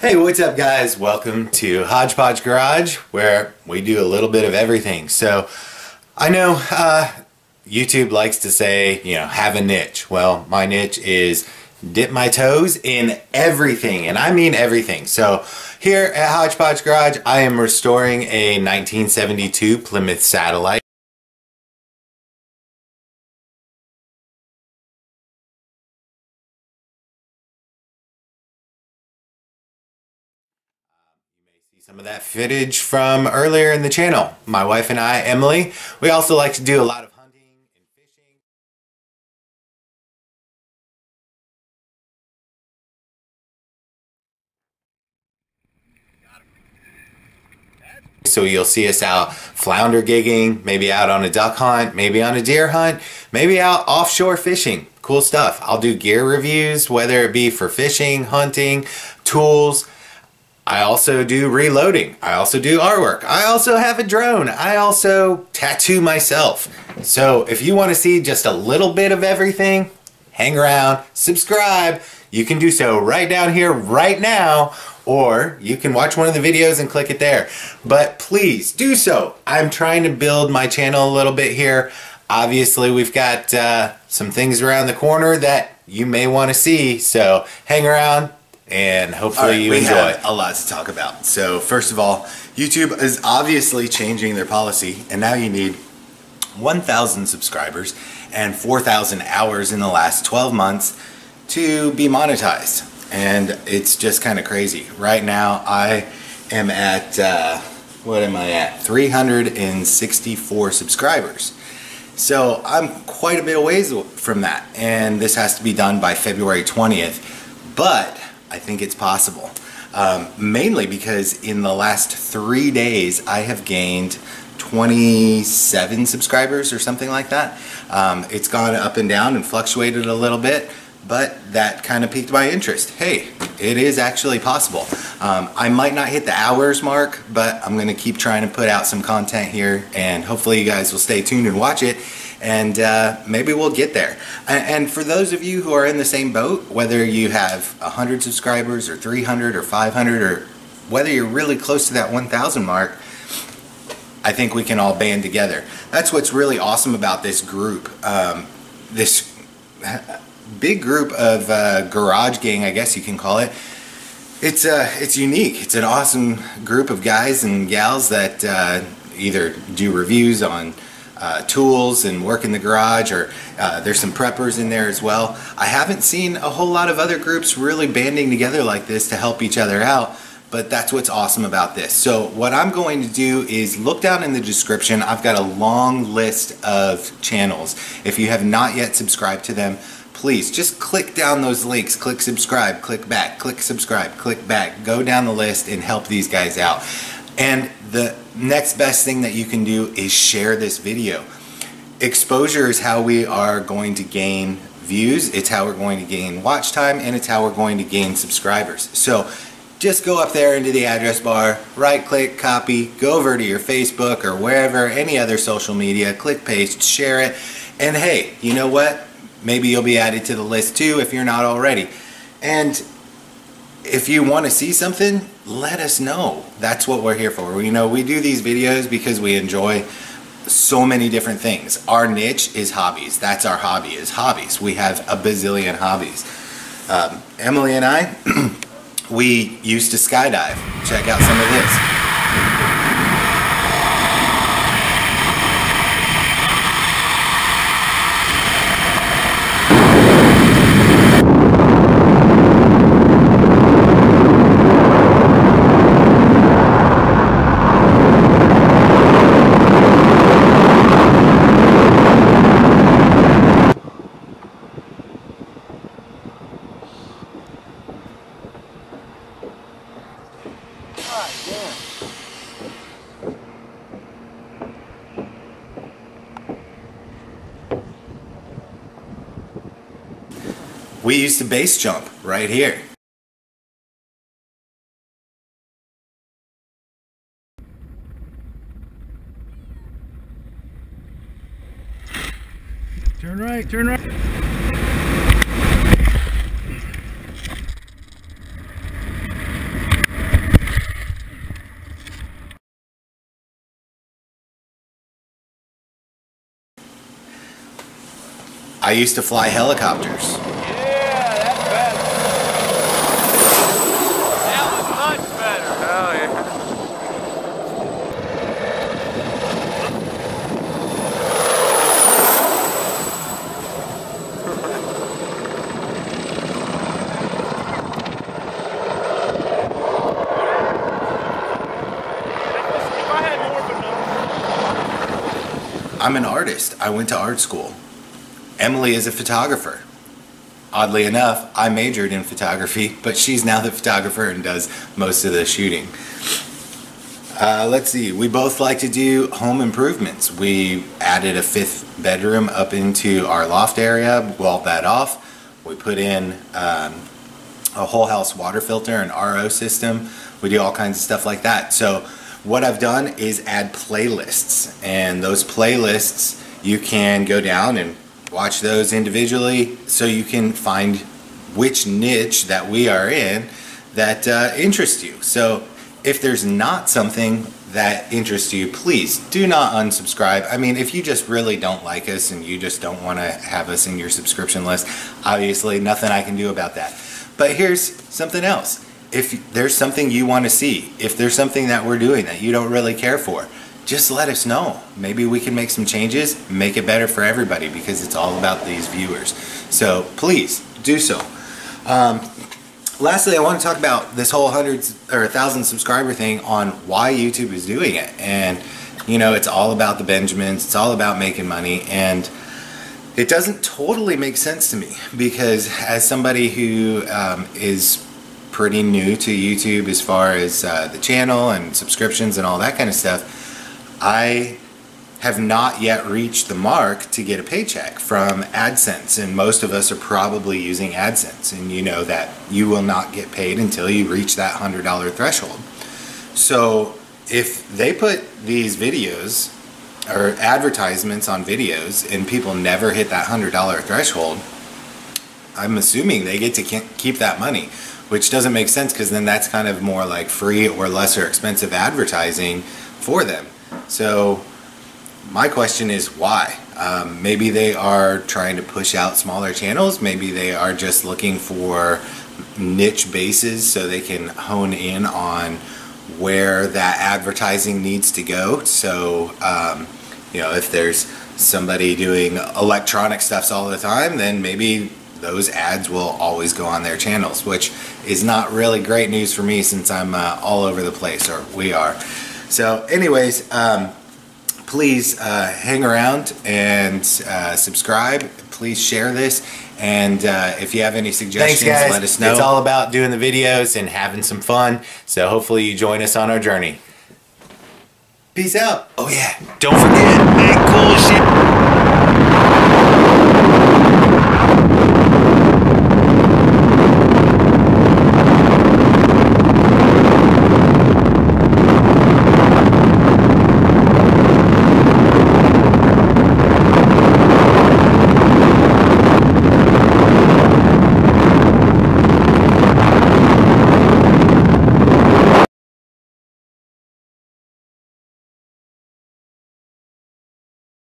Hey, what's up guys? Welcome to Hodge-Podge Garage, where we do a little bit of everything. So I know YouTube likes to say, you know, have a niche. Well, my niche is dip my toes in everything, and I mean everything. So here at Hodge-Podge Garage, I am restoring a 1972 Plymouth Satellite. Some of that footage from earlier in the channel. My wife and I, Emily, we also like to do a lot of hunting and fishing. So you'll see us out flounder gigging, maybe out on a duck hunt, maybe on a deer hunt, maybe out offshore fishing. Cool stuff. I'll do gear reviews, whether it be for fishing, hunting, tools. I also do reloading. I also do artwork. I also have a drone. I also tattoo myself. So if you want to see just a little bit of everything, hang around, subscribe. You can do so right down here, right now, or you can watch one of the videos and click it there. But please do so. I'm trying to build my channel a little bit here. Obviously, we've got some things around the corner that you may want to see. So hang around. And hopefully you enjoy. We have a lot to talk about. So first of all, YouTube is obviously changing their policy, and now you need 1,000 subscribers and 4,000 hours in the last 12 months to be monetized. And it's just kind of crazy. Right now I am at, what am I at? 364 subscribers. So I'm quite a bit ways from that. And this has to be done by February 20th. But I think it's possible, mainly because in the last 3 days I have gained 27 subscribers or something like that. It's gone up and down and fluctuated a little bit, but that kind of piqued my interest. Hey, it is actually possible. I might not hit the hours mark, but I'm gonna keep trying to put out some content here, and hopefully you guys will stay tuned and watch it, and maybe we'll get there. And for those of you who are in the same boat, whether you have 100 subscribers or 300 or 500, or whether you're really close to that 1,000 mark, I think we can all band together. That's what's really awesome about this group. This big group of garage gang, I guess you can call it. It's unique. It's an awesome group of guys and gals that either do reviews on tools and work in the garage, or there's some preppers in there as well. I haven't seen a whole lot of other groups really banding together like this to help each other out, but that's what's awesome about this. So what I'm going to do is look down in the description. I've got a long list of channels. If you have not yet subscribed to them, please just click down those links. Click subscribe, click back, click subscribe, click back. Go down the list and help these guys out. And the next best thing that you can do is share this video. Exposure is how we are going to gain views, it's how we're going to gain watch time, and it's how we're going to gain subscribers. So just go up there into the address bar, right click, copy, go over to your Facebook or wherever, any other social media, click paste, share it, and hey, you know what? Maybe you'll be added to the list too if you're not already. And if you want to see something, let us know. That's what we're here for. You know, we do these videos because we enjoy so many different things. Our niche is hobbies. That's our hobby, is hobbies. We have a bazillion hobbies. Emily and I, we used to skydive. Check out some of this. We used to base jump right here. Turn right, turn right. I used to fly helicopters. Yeah, that's better. That was much better. Oh, yeah. If I had more, but no. I'm an artist. I went to art school. Emily is a photographer. Oddly enough, I majored in photography, but she's now the photographer and does most of the shooting. Let's see, we both like to do home improvements. We added a 5th bedroom up into our loft area, walled that off. We put in a whole house water filter, an RO system. We do all kinds of stuff like that. So what I've done is add playlists, and those playlists you can go down and watch those individually so you can find which niche that we are in that interests you. So if there's not something that interests you, please do not unsubscribe. I mean, if you just really don't like us and you just don't want to have us in your subscription list, obviously nothing I can do about that. But here's something else. If there's something you want to see, if there's something that we're doing that you don't really care for, just let us know. Maybe we can make some changes, make it better for everybody, because it's all about these viewers. So please do so. Lastly, I want to talk about this whole 100 or 1,000 subscriber thing on why YouTube is doing it. And you know, it's all about the Benjamins, it's all about making money, and it doesn't totally make sense to me, because as somebody who is pretty new to YouTube as far as the channel and subscriptions and all that kind of stuff, I have not yet reached the mark to get a paycheck from AdSense, and most of us are probably using AdSense, and you know that you will not get paid until you reach that $100 threshold. So if they put these videos or advertisements on videos and people never hit that $100 threshold, I'm assuming they get to keep that money, which doesn't make sense, because then that's kind of more like free or lesser expensive advertising for them. So my question is why? Maybe they are trying to push out smaller channels. Maybe they are just looking for niche bases so they can hone in on where that advertising needs to go. So you know, if there's somebody doing electronic stuffs all the time, then maybe those ads will always go on their channels, which is not really great news for me, since I'm all over the place, or we are. So anyways, please hang around and subscribe. Please share this, and if you have any suggestions, thanks, guys. Let us know. It's all about doing the videos and having some fun, so hopefully you join us on our journey. Peace out. Oh yeah, don't forget, make cool shit.